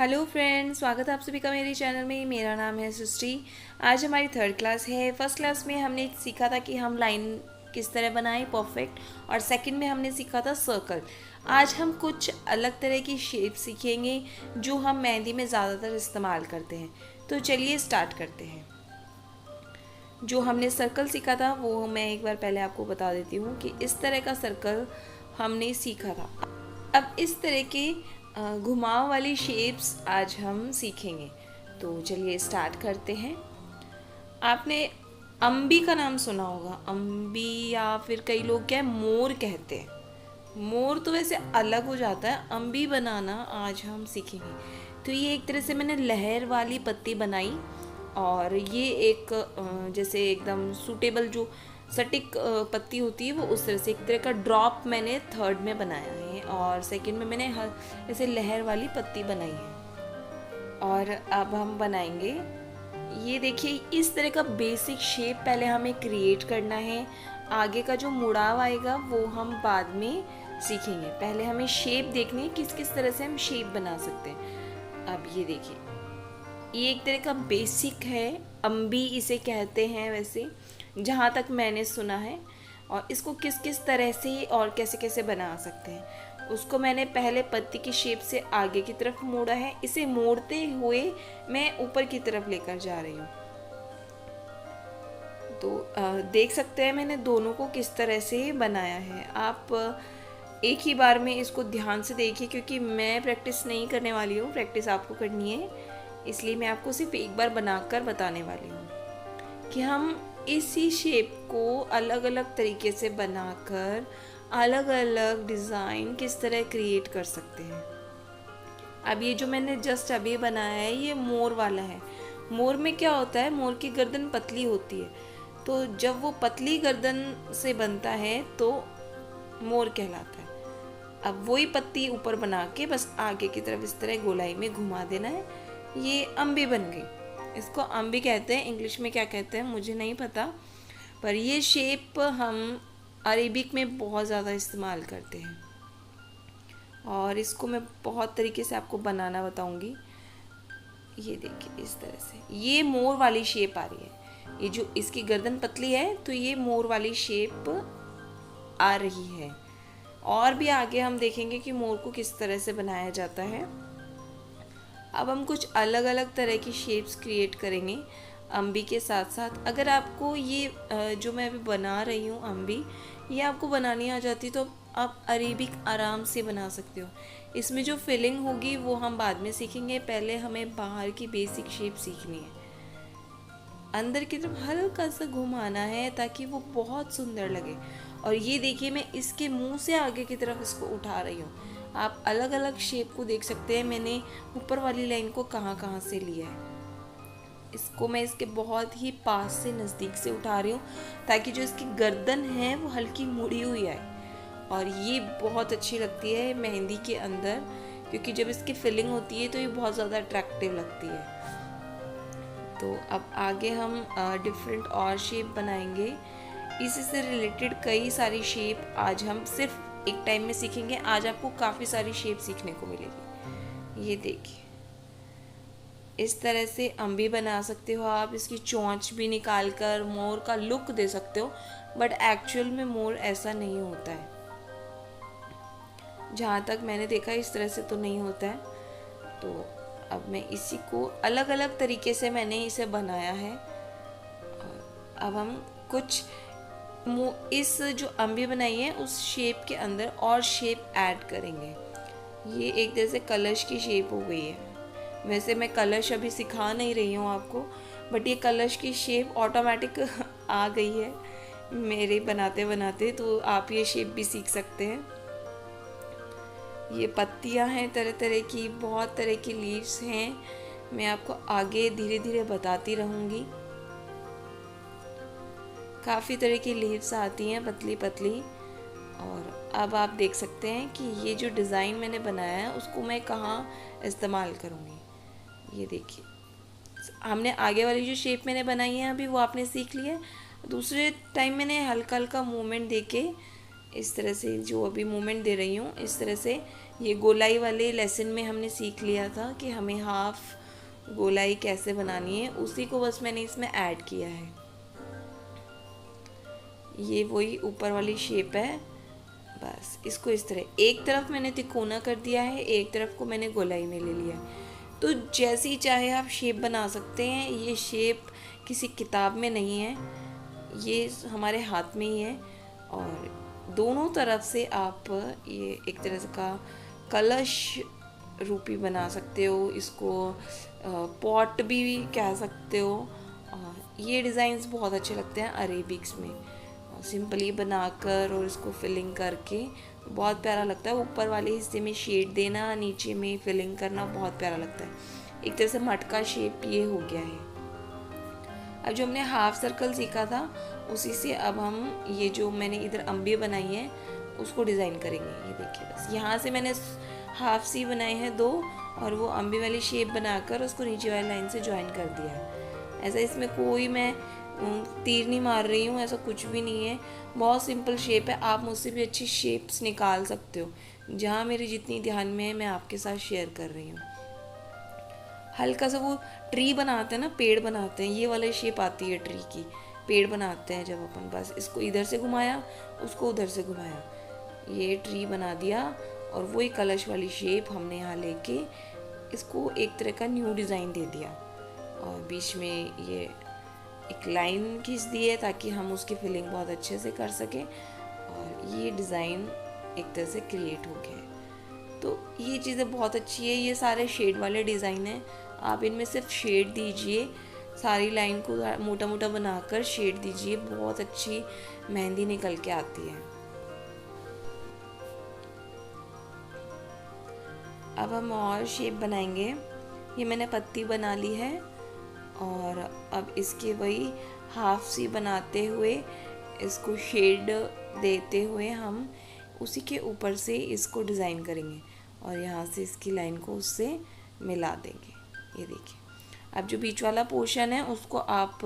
Hello friends, स्वागत है आप सभी का मेरे चैनल में। मेरा नाम है सृष्टि। आज हमारी थर्ड क्लास है। फर्स्ट क्लास में हमने सीखा था कि हम लाइन किस तरह बनाएं परफेक्ट, और सेकंड में हमने सीखा था सर्कल। आज हम कुछ अलग तरह की शेप सीखेंगे जो हम मेहंदी में ज़्यादातर इस्तेमाल करते हैं। तो चलिए स्टार्ट करते हैं। जो हमने सर्कल सीखा था वो मैं एक बार पहले आपको बता देती हूँ कि इस तरह का सर्कल हमने सीखा था। अब इस तरह के घुमाव वाली शेप्स आज हम सीखेंगे। तो चलिए स्टार्ट करते हैं। आपने अम्बी का नाम सुना होगा, अम्बी, या फिर कई लोग क्या है मोर कहते हैं। मोर तो वैसे अलग हो जाता है, अम्बी बनाना आज हम सीखेंगे। तो ये एक तरह से मैंने लहर वाली पत्ती बनाई, और ये एक जैसे एकदम सूटेबल जो सटीक पत्ती होती है वो उस तरह से एक तरह का ड्रॉप मैंने थर्ड में बनाया है, और सेकंड में मैंने ऐसे लहर वाली पत्ती बनाई है। और अब हम बनाएंगे, ये देखिए इस तरह का बेसिक शेप पहले हमें क्रिएट करना है। आगे का जो मुड़ाव आएगा वो हम बाद में सीखेंगे। पहले हमें शेप देखनी है, किस किस तरह से हम शेप बना सकते हैं। अब ये देखिए, ये एक तरह का बेसिक है, अम्बी इसे कहते हैं वैसे, जहाँ तक मैंने सुना है। और इसको किस किस तरह से और कैसे कैसे बना सकते हैं उसको मैंने पहले पत्ती की शेप से आगे की तरफ मोड़ा है। इसे मोड़ते हुए मैं ऊपर की तरफ लेकर जा रही हूँ। तो देख सकते हैं मैंने दोनों को किस तरह से बनाया है। आप एक ही बार में इसको ध्यान से देखिए, क्योंकि मैं प्रैक्टिस नहीं करने वाली हूँ, प्रैक्टिस आपको करनी है। इसलिए मैं आपको सिर्फ एक बार बनाकर बताने वाली हूँ कि हम इसी शेप को अलग अलग तरीके से बनाकर अलग अलग डिज़ाइन किस तरह क्रिएट कर सकते हैं। अब ये जो मैंने जस्ट अभी बनाया है ये मोर वाला है। मोर में क्या होता है, मोर की गर्दन पतली होती है, तो जब वो पतली गर्दन से बनता है तो मोर कहलाता है। अब वही पत्ती ऊपर बना के बस आगे की तरफ इस तरह गोलाई में घुमा देना है। ये अम्बी बन गई। इसको अम्बी कहते हैं, इंग्लिश में क्या कहते हैं मुझे नहीं पता, पर ये शेप हम अरेबिक में बहुत ज़्यादा इस्तेमाल करते हैं, और इसको मैं बहुत तरीके से आपको बनाना बताऊंगी। ये देखिए इस तरह से ये मोर वाली शेप आ रही है। ये जो इसकी गर्दन पतली है तो ये मोर वाली शेप आ रही है। और भी आगे हम देखेंगे कि मोर को किस तरह से बनाया जाता है। अब हम कुछ अलग अलग तरह की शेप्स क्रिएट करेंगे अम्बी के साथ साथ। अगर आपको ये जो मैं अभी बना रही हूँ अम्बी, ये आपको बनानी आ जाती तो आप अरेबिक आराम से बना सकते हो। इसमें जो फिलिंग होगी वो हम बाद में सीखेंगे, पहले हमें बाहर की बेसिक शेप सीखनी है। अंदर की तरफ हल्का सा घुमाना है ताकि वो बहुत सुंदर लगे। और ये देखिए मैं इसके मुंह से आगे की तरफ इसको उठा रही हूँ। आप अलग अलग शेप को देख सकते हैं, मैंने ऊपर वाली लाइन को कहाँ कहाँ से लिया है। इसको मैं इसके बहुत ही पास से नज़दीक से उठा रही हूँ ताकि जो इसकी गर्दन है वो हल्की मुड़ी हुई आए। और ये बहुत अच्छी लगती है मेहंदी के अंदर, क्योंकि जब इसकी फिलिंग होती है तो ये बहुत ज़्यादा अट्रैक्टिव लगती है। तो अब आगे हम डिफरेंट और शेप बनाएंगे। इसी से रिलेटेड कई सारी शेप आज हम सिर्फ एक टाइम में सीखेंगे। आज आपको काफ़ी सारी शेप सीखने को मिलेगी। ये देखिए इस तरह से अम्बी बना सकते हो आप। इसकी चोंच भी निकाल कर मोर का लुक दे सकते हो, बट एक्चुअल में मोर ऐसा नहीं होता है। जहाँ तक मैंने देखा इस तरह से तो नहीं होता है। तो अब मैं इसी को अलग अलग तरीके से मैंने इसे बनाया है। अब हम कुछ इस जो अम्बी बनाई है उस शेप के अंदर और शेप ऐड करेंगे। ये एक तरह से कलश की शेप हो गई है। वैसे मैं कलश अभी सिखा नहीं रही हूँ आपको, बट ये कलश की शेप ऑटोमेटिक आ गई है मेरे बनाते बनाते, तो आप ये शेप भी सीख सकते हैं। ये पत्तियां हैं तरह तरह की, बहुत तरह की लीव्स हैं। मैं आपको आगे धीरे धीरे बताती रहूँगी। काफ़ी तरह की लीव्स आती हैं पतली पतली। और अब आप देख सकते हैं कि ये जो डिज़ाइन मैंने बनाया है उसको मैं कहाँ इस्तेमाल करूँगी। ये देखिए हमने आगे वाली जो शेप मैंने बनाई है अभी वो आपने सीख लिया है। दूसरे टाइम मैंने हल्का हल्का मूवमेंट दे के इस तरह से, जो अभी मूवमेंट दे रही हूँ इस तरह से ये गोलाई वाले लेसन में हमने सीख लिया था कि हमें हाफ गोलाई कैसे बनानी है, उसी को बस मैंने इसमें ऐड किया है। ये वही ऊपर वाली शेप है, बस इसको इस तरह एक तरफ मैंने तिकोना कर दिया है, एक तरफ को मैंने गोलाई में ले लिया है। तो जैसी चाहे आप शेप बना सकते हैं। ये शेप किसी किताब में नहीं है, ये हमारे हाथ में ही है। और दोनों तरफ से आप ये एक तरह का कलश रूपी बना सकते हो, इसको पॉट भी कह सकते हो। ये डिज़ाइंस बहुत अच्छे लगते हैं अरेबिक्स में, सिंपली बनाकर और इसको फिलिंग करके बहुत प्यारा लगता है। ऊपर वाले हिस्से में शेड देना, नीचे में फिलिंग करना बहुत प्यारा लगता है। एक तरह से मटका शेप ये हो गया है। अब जो हमने हाफ सर्कल सीखा था उसी से अब हम ये जो मैंने इधर अम्बी बनाई है उसको डिज़ाइन करेंगे। ये देखिए, बस यहाँ से मैंने हाफ सी बनाए हैं 2 और वो अम्बी वाली शेप बनाकर उसको नीचे वाली लाइन से ज्वाइन कर दिया है। ऐसा इसमें कोई मैं तीर नहीं मार रही हूँ, ऐसा कुछ भी नहीं है, बहुत सिंपल शेप है। आप मुझसे भी अच्छी शेप्स निकाल सकते हो, जहाँ मेरी जितनी ध्यान में है मैं आपके साथ शेयर कर रही हूँ। हल्का सा वो ट्री बनाते हैं ना, पेड़ बनाते हैं, ये वाला शेप आती है ट्री की, पेड़ बनाते हैं जब अपन, बस इसको इधर से घुमाया उसको उधर से घुमाया, ये ट्री बना दिया। और वही कलश वाली शेप हमने यहाँ लेके इसको एक तरह का न्यू डिज़ाइन दे दिया और बीच में ये एक लाइन खींच दी है ताकि हम उसकी फिलिंग बहुत अच्छे से कर सकें। और ये डिज़ाइन एक तरह से क्रिएट हो गया है। तो ये चीज़ें बहुत अच्छी है। ये सारे शेड वाले डिज़ाइन हैं, आप इनमें सिर्फ शेड दीजिए, सारी लाइन को मोटा मोटा बनाकर शेड दीजिए, बहुत अच्छी मेहंदी निकल के आती है। अब हम और शेप बनाएंगे। ये मैंने पत्ती बना ली है और अब इसके वही हाफ सी बनाते हुए इसको शेड देते हुए हम उसी के ऊपर से इसको डिज़ाइन करेंगे और यहाँ से इसकी लाइन को उससे मिला देंगे। ये देखिए, अब जो बीच वाला पोर्शन है उसको आप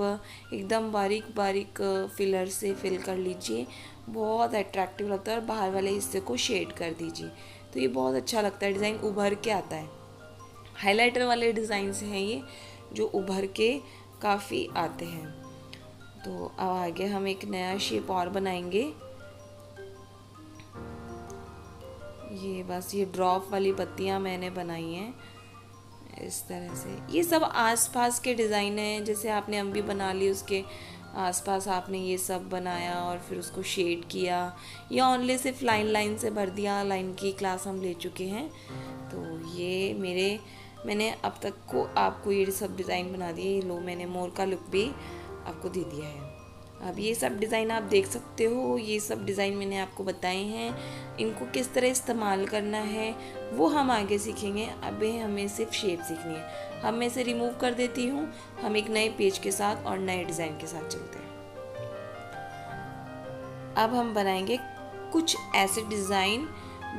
एकदम बारीक बारीक फिलर से फिल कर लीजिए, बहुत अट्रैक्टिव लगता है। और बाहर वाले हिस्से को शेड कर दीजिए तो ये बहुत अच्छा लगता है, डिज़ाइन उभर के आता है। हाइलाइटर वाले डिज़ाइंस हैं ये जो उभर के काफ़ी आते हैं। तो अब आगे हम एक नया शेप और बनाएंगे। ये बस ये ड्रॉप वाली पत्तियाँ मैंने बनाई हैं इस तरह से। ये सब आसपास के डिज़ाइन हैं, जैसे आपने अम्बी बना ली उसके आसपास आपने ये सब बनाया और फिर उसको शेड किया या ओनली सिर्फ लाइन से भर दिया। लाइन की क्लास हम ले चुके हैं। तो ये मैंने अब तक को आपको ये सब डिज़ाइन बना दिए। ये लो, मैंने मोर का लुक भी आपको दे दिया है। अब ये सब डिज़ाइन आप देख सकते हो, ये सब डिज़ाइन मैंने आपको बताए हैं। इनको किस तरह इस्तेमाल करना है वो हम आगे सीखेंगे। अभी हमें सिर्फ शेप सीखनी है। हम मैं इसे रिमूव कर देती हूँ, हम एक नए पेज के साथ और नए डिज़ाइन के साथ चलते हैं। अब हम बनाएंगे कुछ ऐसे डिज़ाइन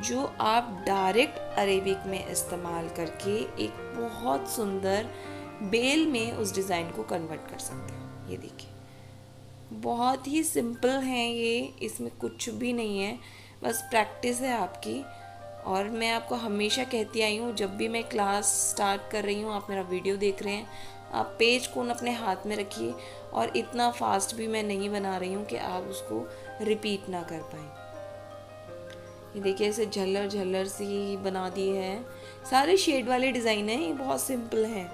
जो आप डायरेक्ट अरेबिक में इस्तेमाल करके एक बहुत सुंदर बेल में उस डिज़ाइन को कन्वर्ट कर सकते हैं। ये देखिए, बहुत ही सिंपल हैं ये, इसमें कुछ भी नहीं है, बस प्रैक्टिस है आपकी। और मैं आपको हमेशा कहती आई हूँ, जब भी मैं क्लास स्टार्ट कर रही हूँ, आप मेरा वीडियो देख रहे हैं, आप पेज को अपने हाथ में रखिए। और इतना फास्ट भी मैं नहीं बना रही हूँ कि आप उसको रिपीट ना कर पाएँ। ये देखिए, ऐसे झल्लर झल्लर सी बना दी है। सारे शेड वाले डिज़ाइन हैं, ये बहुत सिंपल हैं,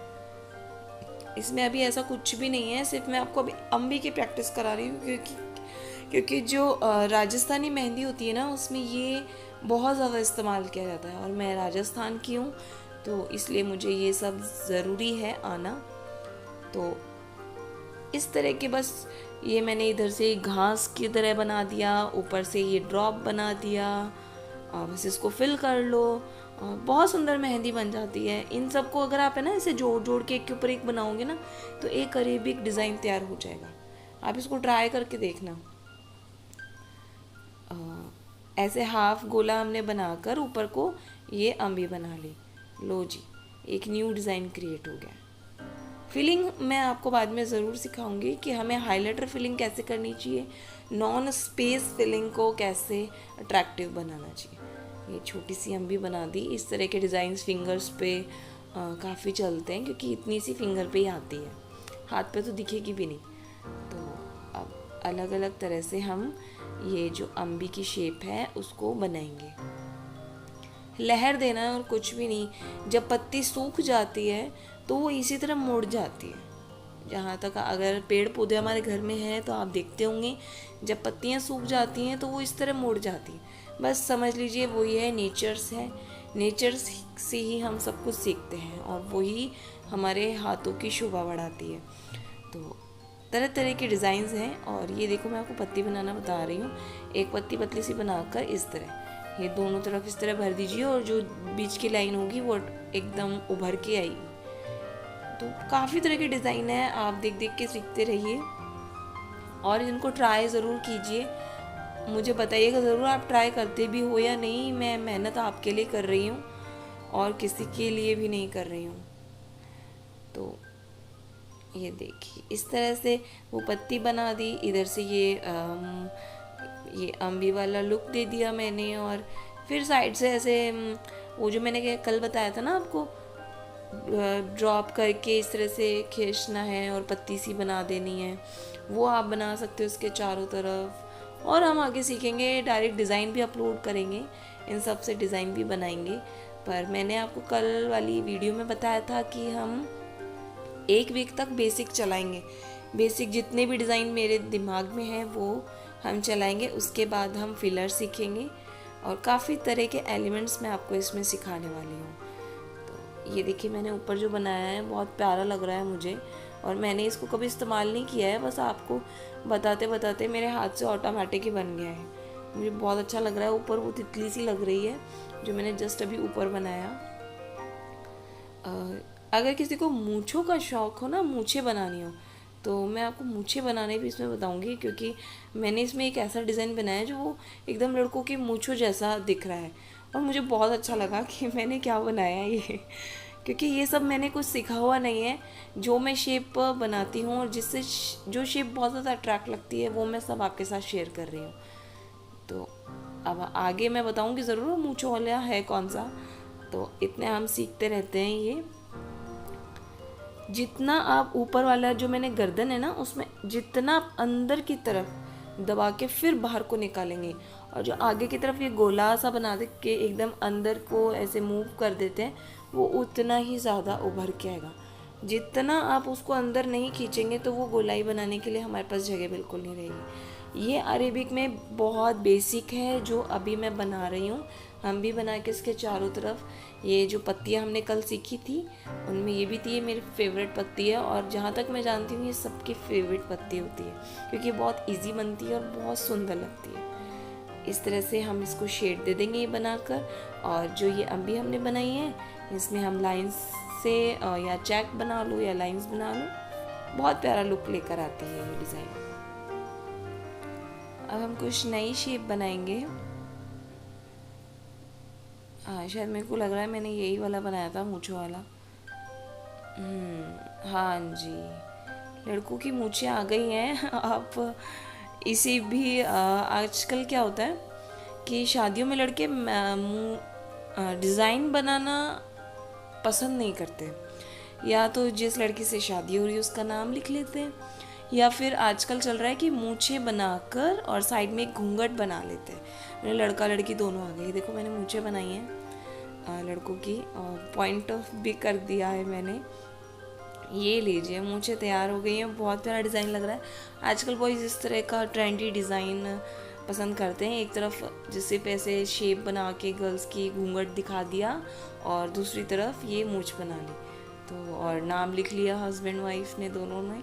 इसमें अभी ऐसा कुछ भी नहीं है। सिर्फ मैं आपको अभी अम्बी की प्रैक्टिस करा रही हूँ क्योंकि जो राजस्थानी मेहंदी होती है ना, उसमें ये बहुत ज़्यादा इस्तेमाल किया जाता है और मैं राजस्थान की हूँ तो इसलिए मुझे ये सब ज़रूरी है आना। तो इस तरह के बस ये मैंने इधर से घास की तरह बना दिया, ऊपर से ये ड्रॉप बना दिया, बस इसको फिल कर लो, बहुत सुंदर मेहंदी बन जाती है। इन सब को अगर आप है ना इसे जोड़ जोड़ के एक के ऊपर एक बनाओगे ना तो एक अरेबिक डिज़ाइन तैयार हो जाएगा। आप इसको ट्राई करके देखना। ऐसे हाफ गोला हमने बनाकर ऊपर को ये अम्बी बना ली। लो जी, एक न्यू डिज़ाइन क्रिएट हो गया। फिलिंग मैं आपको बाद में ज़रूर सिखाऊंगी कि हमें हाइलाइटर फिलिंग कैसे करनी चाहिए, नॉन स्पेस फिलिंग को कैसे अट्रैक्टिव बनाना चाहिए। ये छोटी सी अम्बी बना दी। इस तरह के डिज़ाइंस फिंगर्स पे काफ़ी चलते हैं क्योंकि इतनी सी फिंगर पे ही आती है, हाथ पे तो दिखेगी भी नहीं। तो अब अलग अलग तरह से हम ये जो अम्बी की शेप है उसको बनाएंगे। लहर देना है और कुछ भी नहीं। जब पत्ती सूख जाती है तो वो इसी तरह मुड़ जाती है। जहाँ तक अगर पेड़ पौधे हमारे घर में हैं तो आप देखते होंगे जब पत्तियाँ सूख जाती हैं तो वो इस तरह मुड़ जाती हैं। बस समझ लीजिए वही है, नेचर्स है। नेचर से ही हम सब कुछ सीखते हैं और वही हमारे हाथों की शोभा बढ़ाती है। तो तरह तरह के डिज़ाइंस हैं। और ये देखो मैं आपको पत्ती बनाना बता रही हूँ। एक पत्ती पतली सी बनाकर इस तरह ये दोनों तरफ इस तरह भर दीजिए और जो बीच की लाइन होगी वो एकदम उभर के आएगी। तो काफ़ी तरह के डिज़ाइन हैं, आप देख देख के सीखते रहिए और इनको ट्राई ज़रूर कीजिए। मुझे बताइएगा ज़रूर आप ट्राई करते भी हो या नहीं। मैं मेहनत आपके लिए कर रही हूँ और किसी के लिए भी नहीं कर रही हूँ। तो ये देखिए इस तरह से वो पत्ती बना दी। इधर से ये अम्बी वाला लुक दे दिया मैंने। और फिर साइड से ऐसे वो जो मैंने कल बताया था ना आपको, ड्रॉप करके इस तरह से खींचना है और पत्ती सी बना देनी है, वो आप बना सकते हो उसके चारों तरफ। और हम आगे सीखेंगे, डायरेक्ट डिज़ाइन भी अपलोड करेंगे, इन सब से डिज़ाइन भी बनाएंगे। पर मैंने आपको कल वाली वीडियो में बताया था कि हम 1 वीक तक बेसिक चलाएंगे। बेसिक जितने भी डिज़ाइन मेरे दिमाग में हैं वो हम चलाएंगे। उसके बाद हम फिलर सीखेंगे और काफ़ी तरह के एलिमेंट्स मैं आपको इसमें सिखाने वाली हूँ। तो ये देखिए मैंने ऊपर जो बनाया है बहुत प्यारा लग रहा है मुझे, और मैंने इसको कभी इस्तेमाल नहीं किया है, बस आपको बताते बताते मेरे हाथ से ऑटोमेटिक ही बन गया है। मुझे बहुत अच्छा लग रहा है। ऊपर वो तितली सी लग रही है जो मैंने जस्ट अभी ऊपर बनाया। अगर किसी को मूंछों का शौक़ हो ना, मूंछें बनानी हो, तो मैं आपको मूंछें बनाने भी इसमें बताऊंगी। क्योंकि मैंने इसमें एक ऐसा डिज़ाइन बनाया है जो वो एकदम लड़कों की मूंछों जैसा दिख रहा है और मुझे बहुत अच्छा लगा कि मैंने क्या बनाया ये। क्योंकि ये सब मैंने कुछ सीखा हुआ नहीं है, जो मैं शेप बनाती हूँ और जिससे जो शेप बहुत ज़्यादा अट्रैक्ट लगती है वो मैं सब आपके साथ शेयर कर रही हूँ। तो अब आगे मैं बताऊँगी ज़रूर मूंछों वाला है कौन सा। तो इतने हम सीखते रहते हैं। ये जितना आप ऊपर वाला जो मैंने गर्दन है ना उसमें जितना आप अंदर की तरफ दबा के फिर बाहर को निकालेंगे और जो आगे की तरफ ये गोला सा बना दे के एकदम अंदर को ऐसे मूव कर देते हैं, वो उतना ही ज़्यादा उभर के आएगा। जितना आप उसको अंदर नहीं खींचेंगे तो वो गोलाई बनाने के लिए हमारे पास जगह बिल्कुल नहीं रहेगी। ये अरेबिक में बहुत बेसिक है जो अभी मैं बना रही हूँ। हम भी बना के इसके चारों तरफ ये जो पत्तियाँ हमने कल सीखी थी उनमें ये भी थी। ये मेरी फेवरेट पत्ती है और जहाँ तक मैं जानती हूँ ये सबकी फेवरेट पत्ती होती है क्योंकि बहुत इजी बनती है और बहुत सुंदर लगती है। इस तरह से हम इसको शेड दे देंगे ये बनाकर। और जो ये अम्बी हमने बनाई है इसमें हम लाइंस से या चेक बना लो या लाइंस बना लो, बहुत प्यारा लुक लेकर आती है ये डिज़ाइन। अब हम कुछ नई शेप बनाएंगे। हाँ शायद मेरे को लग रहा है मैंने यही वाला बनाया था, मूंछों वाला। हाँ जी, लड़कों की मूंछें आ गई हैं। आप इसी भी आजकल क्या होता है कि शादियों में लड़के डिज़ाइन बनाना पसंद नहीं करते। या तो जिस लड़की से शादी हो रही है उसका नाम लिख लेते हैं, या फिर आजकल चल रहा है कि मूंछें बनाकर और साइड में एक घूंघट बना लेते हैं। मेरे लड़का लड़की दोनों आ गए। देखो मैंने मूंछें बनाई हैं लड़कों की और पॉइंट ऑफ भी कर दिया है मैंने। ये लीजिए मूंछें तैयार हो गई हैं। बहुत प्यारा डिज़ाइन लग रहा है। आजकल बॉयज़ इस तरह का ट्रेंडी डिज़ाइन पसंद करते हैं। एक तरफ जिससे पैसे शेप बना के गर्ल्स की घूंघट दिखा दिया और दूसरी तरफ ये मूंछ बना ली, तो और नाम लिख लिया हस्बैंड वाइफ ने दोनों ने।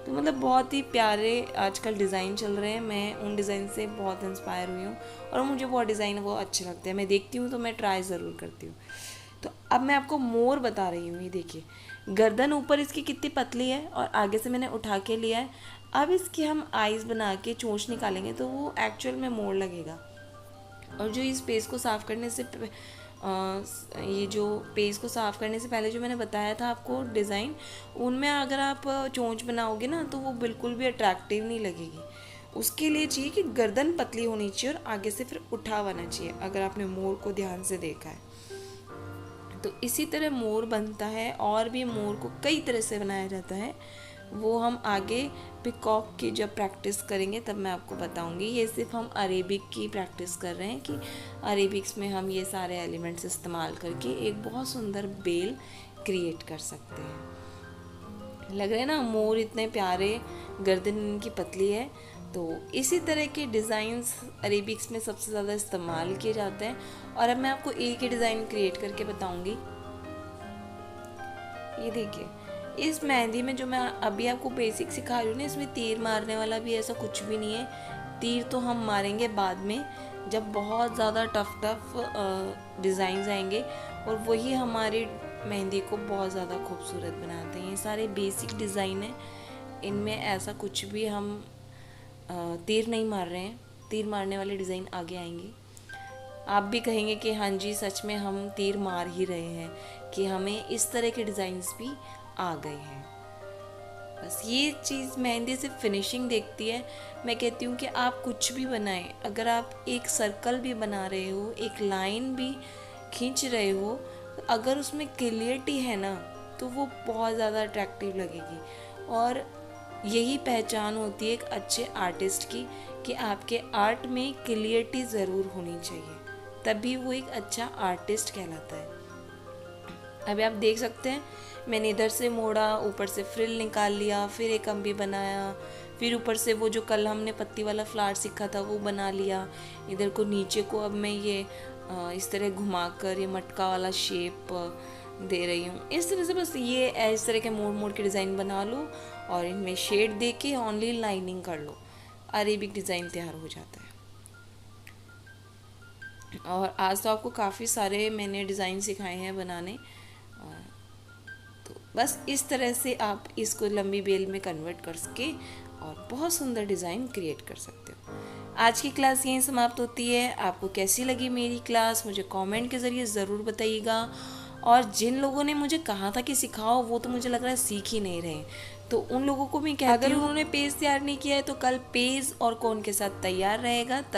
तो मतलब बहुत ही प्यारे आजकल डिज़ाइन चल रहे हैं। मैं उन डिज़ाइन से बहुत इंस्पायर हुई हूँ और मुझे वो डिज़ाइन वो अच्छे लगते हैं। मैं देखती हूँ तो मैं ट्राई ज़रूर करती हूँ। तो अब मैं आपको मोर बता रही हूँ। ये देखिए गर्दन ऊपर इसकी कितनी पतली है और आगे से मैंने उठा के लिया है। अब इसकी हम आइज़ बना के चोंच निकालेंगे तो वो एक्चुअल में मोर लगेगा। और जो इस पेज को साफ़ करने से ये जो पेज को साफ़ करने से पहले जो मैंने बताया था आपको डिज़ाइन, उनमें अगर आप चोंच बनाओगे ना तो वो बिल्कुल भी अट्रैक्टिव नहीं लगेगी। उसके लिए चाहिए कि गर्दन पतली होनी चाहिए और आगे से फिर उठा होना चाहिए, अगर आपने मोर को ध्यान से देखा है। तो इसी तरह मोर बनता है, और भी मोर को कई तरह से बनाया जाता है, वो हम आगे पिकॉक की जब प्रैक्टिस करेंगे तब मैं आपको बताऊंगी। ये सिर्फ हम अरेबिक की प्रैक्टिस कर रहे हैं कि अरेबिक्स में हम ये सारे एलिमेंट्स इस्तेमाल करके एक बहुत सुंदर बेल क्रिएट कर सकते हैं। लग रहे हैं ना मोर इतने प्यारे, गर्दन इनकी पतली है। तो इसी तरह के डिज़ाइंस अरेबिक्स में सबसे ज़्यादा इस्तेमाल किए जाते हैं। और अब मैं आपको एक ही डिज़ाइन क्रिएट करके बताऊंगी। ये देखिए, इस मेहंदी में जो मैं अभी आपको बेसिक सिखा रही हूँ ना, इसमें तीर मारने वाला भी ऐसा कुछ भी नहीं है। तीर तो हम मारेंगे बाद में, जब बहुत ज़्यादा टफ डिज़ाइंस आएंगे, और वही हमारी मेहंदी को बहुत ज़्यादा खूबसूरत बनाते हैं। ये सारे बेसिक डिज़ाइन हैं, इनमें ऐसा कुछ भी हम तीर नहीं मार रहे हैं। तीर मारने वाले डिज़ाइन आगे आएंगे। आप भी कहेंगे कि हाँ जी सच में हम तीर मार ही रहे हैं, कि हमें इस तरह के डिज़ाइंस भी आ गए हैं। बस ये चीज़ मेहंदी से फिनिशिंग देखती है। मैं कहती हूँ कि आप कुछ भी बनाएं, अगर आप एक सर्कल भी बना रहे हो, एक लाइन भी खींच रहे हो, तो अगर उसमें क्लियरिटी है ना, तो वो बहुत ज़्यादा अट्रैक्टिव लगेगी। और यही पहचान होती है एक अच्छे आर्टिस्ट की, कि आपके आर्ट में क्लियरिटी ज़रूर होनी चाहिए, तभी वो एक अच्छा आर्टिस्ट कहलाता है। अभी आप देख सकते हैं, मैंने इधर से मोड़ा, ऊपर से फ्रिल निकाल लिया, फिर एक अम्बी बनाया, फिर ऊपर से वो जो कल हमने पत्ती वाला फ्लावर सीखा था वो बना लिया। इधर को नीचे को अब मैं ये इस तरह घुमाकर ये मटका वाला शेप दे रही हूँ। इस तरह से बस ये इस तरह के मोड़ मोड़ के डिज़ाइन बना लो, और इनमें शेड दे के ऑनली लाइनिंग कर लो, अरेबिक डिज़ाइन तैयार हो जाता है। और आज तो आपको काफ़ी सारे मैंने डिज़ाइन सिखाए हैं बनाने। तो बस इस तरह से आप इसको लंबी बेल में कन्वर्ट कर सके और बहुत सुंदर डिज़ाइन क्रिएट कर सकते हो। आज की क्लास यहीं समाप्त होती है। आपको कैसी लगी मेरी क्लास मुझे कमेंट के ज़रिए ज़रूर बताइएगा। और जिन लोगों ने मुझे कहा था कि सिखाओ, वो तो मुझे लग रहा है सीख ही नहीं रहे, तो उन लोगों को मैं कहती हूँ, अगर उन्होंने पेज तैयार नहीं किया है तो कल पेज और कोन के साथ तैयार रहेगा। तब